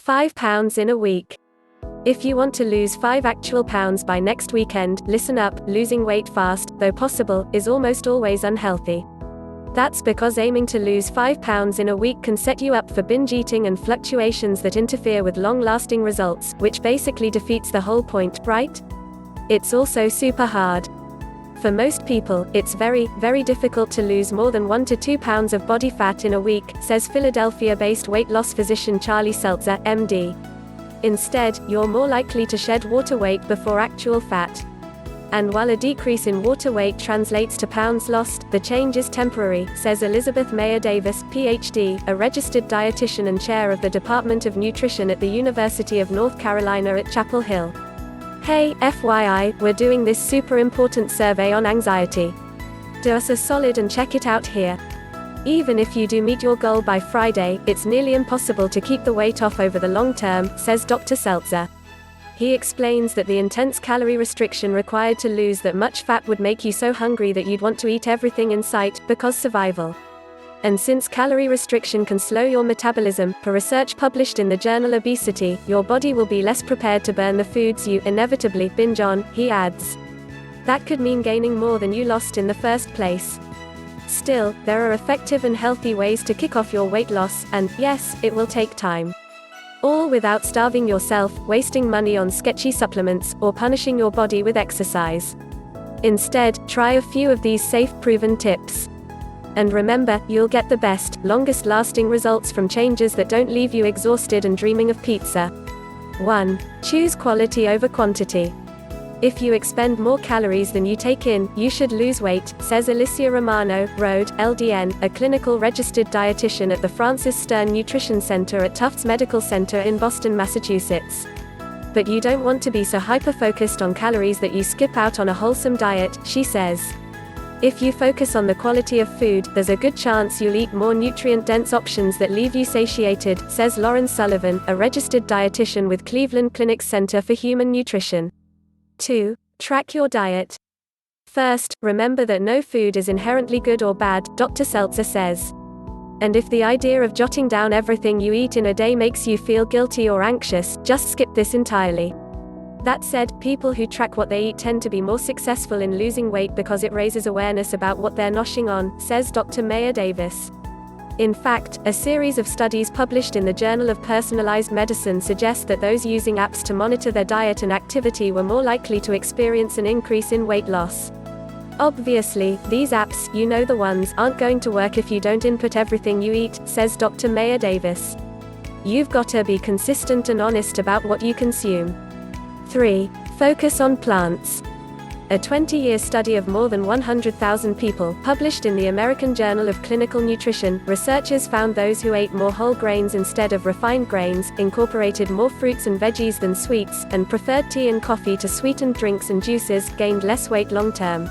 5 pounds in a week. If you want to lose 5 actual pounds by next weekend, listen up, losing weight fast, though possible, is almost always unhealthy. That's because aiming to lose 5 pounds in a week can set you up for binge eating and fluctuations that interfere with long-lasting results, which basically defeats the whole point, right? It's also super hard. For most people, it's very, very difficult to lose more than 1 to 2 pounds of body fat in a week, says Philadelphia-based weight loss physician Charlie Seltzer, MD. Instead, you're more likely to shed water weight before actual fat. And while a decrease in water weight translates to pounds lost, the change is temporary, says Elizabeth Mayer Davis, PhD, a registered dietitian and chair of the Department of Nutrition at the University of North Carolina at Chapel Hill. Hey, FYI, we're doing this super important survey on anxiety. Do us a solid and check it out here. Even if you do meet your goal by Friday, it's nearly impossible to keep the weight off over the long term, says Dr. Seltzer. He explains that the intense calorie restriction required to lose that much fat would make you so hungry that you'd want to eat everything in sight, because survival. And since calorie restriction can slow your metabolism, per research published in the journal Obesity, your body will be less prepared to burn the foods you inevitably binge on, he adds. That could mean gaining more than you lost in the first place. Still, there are effective and healthy ways to kick off your weight loss, and, yes, it will take time. All without starving yourself, wasting money on sketchy supplements, or punishing your body with exercise. Instead, try a few of these safe, proven tips. And remember, you'll get the best, longest-lasting results from changes that don't leave you exhausted and dreaming of pizza. 1. Choose quality over quantity. If you expend more calories than you take in, you should lose weight, says Alicia Romano, Rhode, LDN, a clinical registered dietitian at the Francis Stern Nutrition Center at Tufts Medical Center in Boston, Massachusetts. But you don't want to be so hyper-focused on calories that you skip out on a wholesome diet, she says. If you focus on the quality of food, there's a good chance you'll eat more nutrient-dense options that leave you satiated, says Lauren Sullivan, a registered dietitian with Cleveland Clinic's Center for Human Nutrition. 2. Track your diet. First, remember that no food is inherently good or bad, Dr. Seltzer says. And if the idea of jotting down everything you eat in a day makes you feel guilty or anxious, just skip this entirely. That said, people who track what they eat tend to be more successful in losing weight because it raises awareness about what they're noshing on, says Dr. Mayer Davis. In fact, a series of studies published in the Journal of Personalized Medicine suggest that those using apps to monitor their diet and activity were more likely to experience an increase in weight loss. Obviously, these apps, you know the ones, aren't going to work if you don't input everything you eat, says Dr. Mayer Davis. You've got to be consistent and honest about what you consume. 3. Focus on plants. A 20-year study of more than 100,000 people, published in the American Journal of Clinical Nutrition, researchers found those who ate more whole grains instead of refined grains, incorporated more fruits and veggies than sweets, and preferred tea and coffee to sweetened drinks and juices, gained less weight long-term.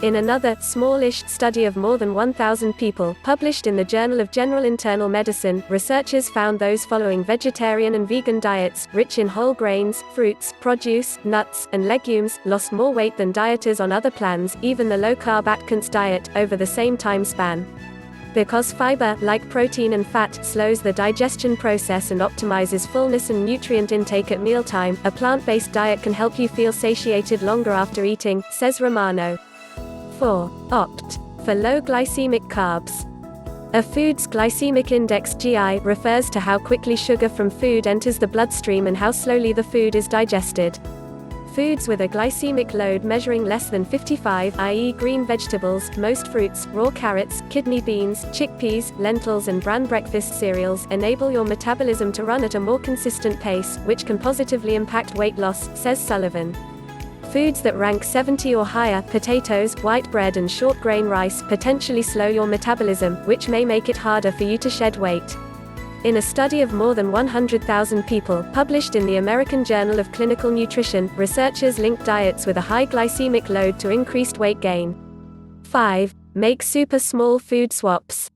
In another, smallish, study of more than 1,000 people, published in the Journal of General Internal Medicine, researchers found those following vegetarian and vegan diets, rich in whole grains, fruits, produce, nuts, and legumes, lost more weight than dieters on other plans, even the low-carb Atkins diet, over the same time span. Because fiber, like protein and fat, slows the digestion process and optimizes fullness and nutrient intake at mealtime, a plant-based diet can help you feel satiated longer after eating, says Romano. 4. Opt for low glycemic carbs. A food's glycemic index (GI) refers to how quickly sugar from food enters the bloodstream and how slowly the food is digested. Foods with a glycemic load measuring less than 55, i.e. green vegetables, most fruits, raw carrots, kidney beans, chickpeas, lentils and bran breakfast cereals, enable your metabolism to run at a more consistent pace, which can positively impact weight loss, says Sullivan. Foods that rank 70 or higher, potatoes, white bread and short grain rice, potentially slow your metabolism, which may make it harder for you to shed weight. In a study of more than 100,000 people, published in the American Journal of Clinical Nutrition, researchers linked diets with a high glycemic load to increased weight gain. 5. Make super small food swaps.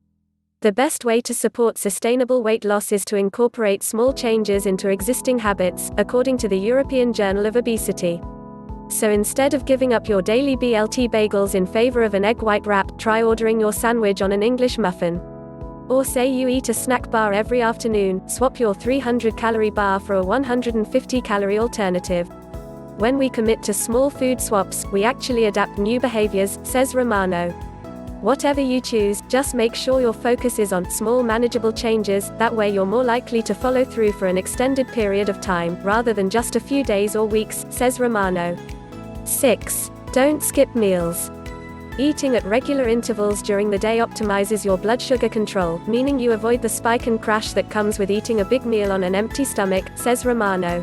The best way to support sustainable weight loss is to incorporate small changes into existing habits, according to the European Journal of Obesity. So instead of giving up your daily BLT bagels in favor of an egg white wrap, try ordering your sandwich on an English muffin. Or say you eat a snack bar every afternoon, swap your 300-calorie bar for a 150-calorie alternative. When we commit to small food swaps, we actually adapt new behaviors, says Romano. Whatever you choose, just make sure your focus is on small manageable changes, that way you're more likely to follow through for an extended period of time, rather than just a few days or weeks, says Romano. 6. Don't skip meals. Eating at regular intervals during the day optimizes your blood sugar control, meaning you avoid the spike and crash that comes with eating a big meal on an empty stomach, says Romano.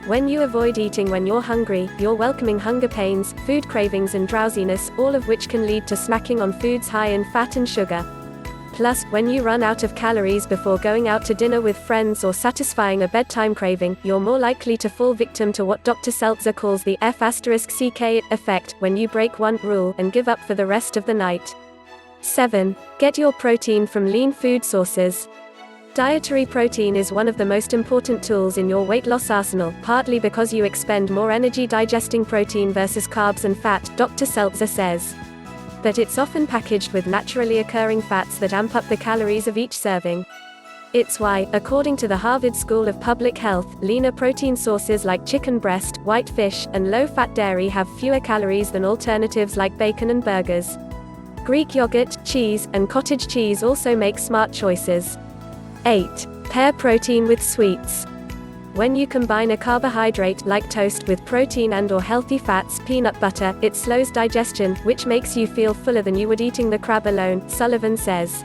When you avoid eating when you're hungry, you're welcoming hunger pains, food cravings and drowsiness, all of which can lead to snacking on foods high in fat and sugar. Plus, when you run out of calories before going out to dinner with friends or satisfying a bedtime craving, you're more likely to fall victim to what Dr. Seltzer calls the F***ck effect, when you break one rule and give up for the rest of the night. 7. Get your protein from lean food sources. Dietary protein is one of the most important tools in your weight loss arsenal, partly because you expend more energy digesting protein versus carbs and fat, Dr. Seltzer says. But it's often packaged with naturally occurring fats that amp up the calories of each serving. It's why, according to the Harvard School of Public Health, leaner protein sources like chicken breast, white fish, and low-fat dairy have fewer calories than alternatives like bacon and burgers. Greek yogurt, cheese, and cottage cheese also make smart choices. 8. Pair protein with sweets. When you combine a carbohydrate, like toast, with protein and/or healthy fats, peanut butter, it slows digestion, which makes you feel fuller than you would eating the crab alone, Sullivan says.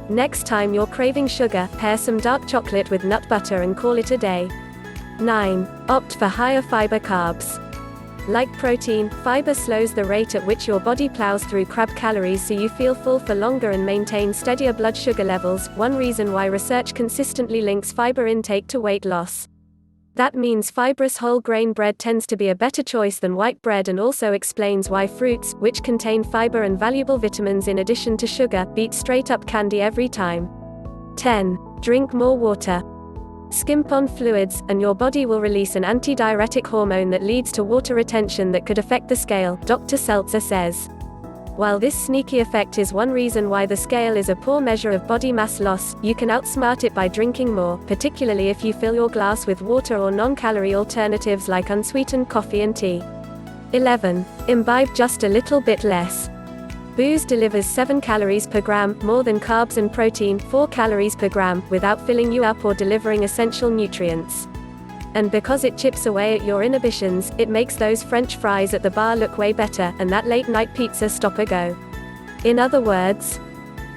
Next time you're craving sugar, pair some dark chocolate with nut butter and call it a day. 9. Opt for higher fiber carbs. Like protein, fiber slows the rate at which your body plows through crab calories so you feel full for longer and maintain steadier blood sugar levels, one reason why research consistently links fiber intake to weight loss. That means fibrous whole grain bread tends to be a better choice than white bread, and also explains why fruits, which contain fiber and valuable vitamins in addition to sugar, beat straight up candy every time. 10. Drink more water. Skimp on fluids, and your body will release an antidiuretic hormone that leads to water retention that could affect the scale, Dr. Seltzer says. While this sneaky effect is one reason why the scale is a poor measure of body mass loss, you can outsmart it by drinking more, particularly if you fill your glass with water or non-calorie alternatives like unsweetened coffee and tea. 11. Imbibe just a little bit less. Booze delivers 7 calories per gram, more than carbs and protein, 4 calories per gram, without filling you up or delivering essential nutrients. And because it chips away at your inhibitions, it makes those French fries at the bar look way better, and that late-night pizza stop a go. In other words,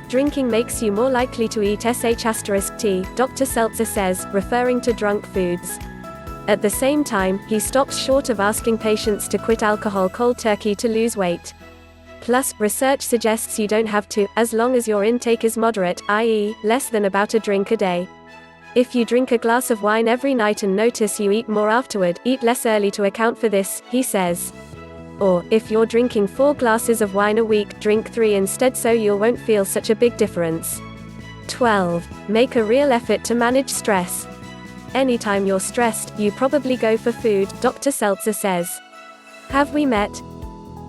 drinking makes you more likely to eat *T, Dr. Seltzer says, referring to drunk foods. At the same time, he stops short of asking patients to quit alcohol cold turkey to lose weight. Plus, research suggests you don't have to, as long as your intake is moderate, i.e., less than about a drink a day. If you drink a glass of wine every night and notice you eat more afterward, eat less early to account for this, he says. Or, if you're drinking 4 glasses of wine a week, drink 3 instead so you won't feel such a big difference. 12. Make a real effort to manage stress. Anytime you're stressed, you probably go for food, Dr. Seltzer says. Have we met?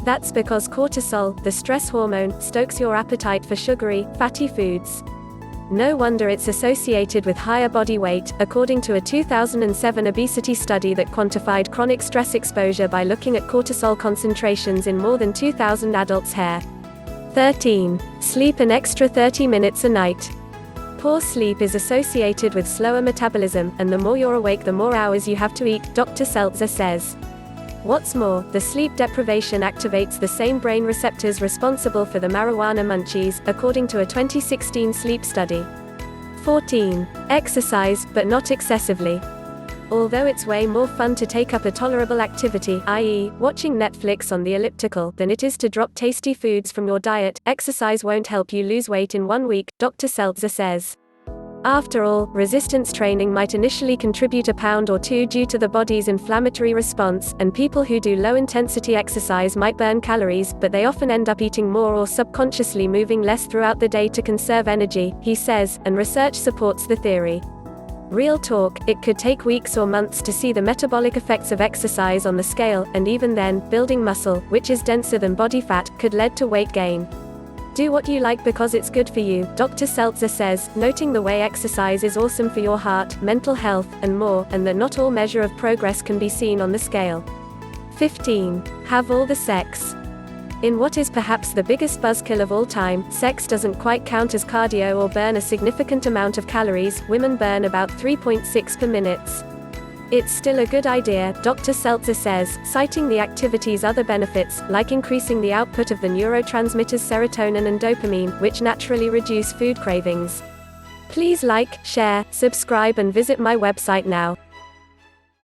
That's because cortisol, the stress hormone, stokes your appetite for sugary, fatty foods. No wonder it's associated with higher body weight, according to a 2007 obesity study that quantified chronic stress exposure by looking at cortisol concentrations in more than 2,000 adults' hair. 13. Sleep an extra 30 minutes a night. Poor sleep is associated with slower metabolism, and the more you're awake the more hours you have to eat, Dr. Seltzer says. What's more, the sleep deprivation activates the same brain receptors responsible for the marijuana munchies, according to a 2016 sleep study. 14. Exercise, but not excessively. Although it's way more fun to take up a tolerable activity, i.e., watching Netflix on the elliptical, than it is to drop tasty foods from your diet, exercise won't help you lose weight in 1 week, Dr. Seltzer says. After all, resistance training might initially contribute a pound or 2 due to the body's inflammatory response, and people who do low-intensity exercise might burn calories, but they often end up eating more or subconsciously moving less throughout the day to conserve energy, he says, and research supports the theory. Real talk, it could take weeks or months to see the metabolic effects of exercise on the scale, and even then, building muscle, which is denser than body fat, could lead to weight gain. Do what you like because it's good for you, Dr. Seltzer says, noting the way exercise is awesome for your heart, mental health, and more, and that not all measure of progress can be seen on the scale. 15. Have all the sex. In what is perhaps the biggest buzzkill of all time, sex doesn't quite count as cardio or burn a significant amount of calories. Women burn about 3.6 per minute. It's still a good idea, Dr. Seltzer says, citing the activity's other benefits, like increasing the output of the neurotransmitters serotonin and dopamine, which naturally reduce food cravings. Please like, share, subscribe and visit my website now.